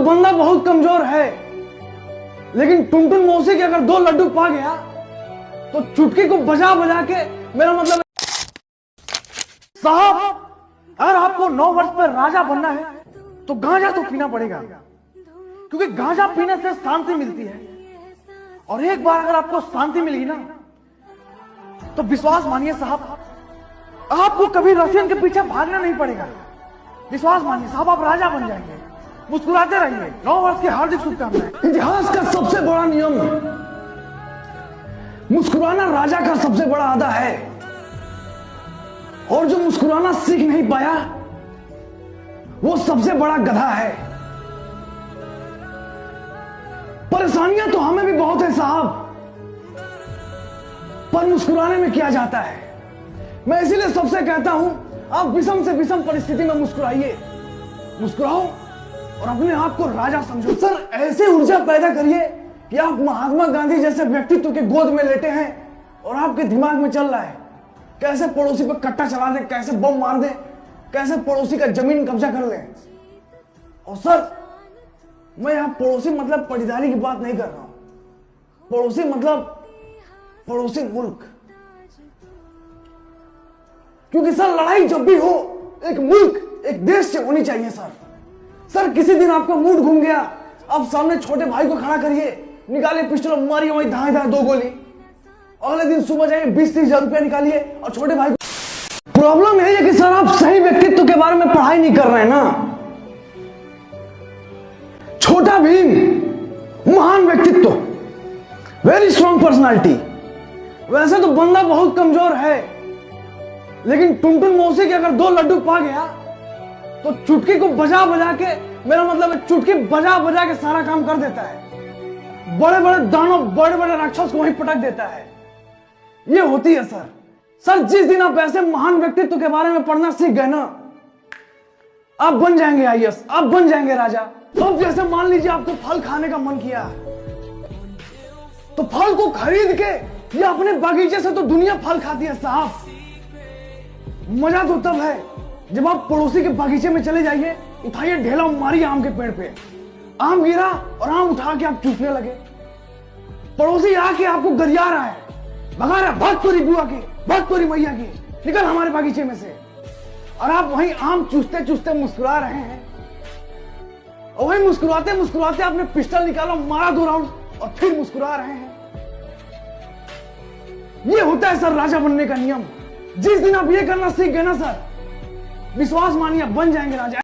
बंदा बहुत कमजोर है, लेकिन टुनटुन मौसी के अगर 2 लड्डू पा गया तो चुटकी को बजा बजा के, मेरा मतलब साहब, अगर आपको 9 वर्ष पर राजा बनना है तो गांजा तो पीना पड़ेगा, क्योंकि गांजा पीने से शांति मिलती है। और एक बार अगर आपको शांति मिलेगी ना, तो विश्वास मानिए साहब, आपको कभी रशियन के पीछे भागना नहीं पड़ेगा। विश्वास मानिए साहब, आप राजा बन जाएंगे। मुस्कुराते रहिए। 9 वर्ष की हार्दिक शुभकामनाएं। इतिहास का सबसे बड़ा नियम, मुस्कुराना राजा का सबसे बड़ा अदा है, और जो मुस्कुराना सीख नहीं पाया वो सबसे बड़ा गधा है। परेशानियां तो हमें भी बहुत है साहब, पर मुस्कुराने में क्या जाता है। मैं इसीलिए सबसे कहता हूं, आप विषम से विषम परिस्थिति में मुस्कुराइए, मुस्कुराओ और अपने आप को राजा समझो। सर, ऐसे ऊर्जा पैदा करिए कि आप महात्मा गांधी जैसे व्यक्तित्व के गोद में लेटे हैं और आपके दिमाग में चल रहा है कैसे पड़ोसी पर कट्टा चला दे, कैसे बम मार दे, कैसे पड़ोसी का जमीन कब्जा कर ले। और सर, मैं यहां पड़ोसी मतलब पटीदारी की बात नहीं कर रहा हूं। पड़ोसी मतलब पड़ोसी मुल्क, क्योंकि सर लड़ाई जब भी हो एक मुल्क, एक देश से होनी चाहिए। सर किसी दिन आपका मूड घूम गया, आप सामने छोटे भाई को खड़ा करिए, निकालिए पिस्टल, मारिए वहीं धाए 2 गोली। अगले दिन सुबह जाइए 20-30 हजार रुपया निकालिए और छोटे भाई को। प्रॉब्लम यही है कि सर आप सही व्यक्तित्व के बारे में पढ़ाई नहीं कर रहे हैं ना। छोटा भीम महान व्यक्तित्व, वेरी स्ट्रॉन्ग पर्सनालिटी। वैसे तो बंदा बहुत कमजोर है, लेकिन टुनटुन मौसी के अगर 2 लड्डू पा गया तो चुटकी को बजा बजा के, मेरा मतलब चुटकी बजा बजा के सारा काम कर देता है। बड़े बड़े दानव, बड़े बड़े राक्षस को वहीं पटक देता है। ये होती है सर, जिस दिन आप ऐसे महान व्यक्तित्व के बारे में पढ़ना सीख गए ना, आप बन जाएंगे IAS, आप बन जाएंगे राजा। अब जैसे मान लीजिए आपको फल खाने का मन किया, तो फल को खरीद के या अपने बागीचे से तो दुनिया फल खाती है साहब। मजा तो तब है जब आप पड़ोसी के बागीचे में चले जाइए, उठाइए ढेला, मारिए आम के पेड़ पे, आम गिरा और आम उठा के आप चूसने लगे। पड़ोसी आके आपको गरिया रहा है, भगा रहा है, भाग तोरी बुआ की, भाग तोरी मैया की, निकल हमारे बागीचे में से। और आप वहीं आम चूसते चूसते मुस्कुरा रहे हैं, और वहीं मुस्कुराते मुस्कुराते आपने पिस्टल निकाला, मारा 2 राउंड और फिर मुस्कुरा रहे हैं। ये होता है सर राजा बनने का नियम। जिस दिन आप ये करना सीख गए ना सर, विश्वास मानिए बन जाएंगे राजा।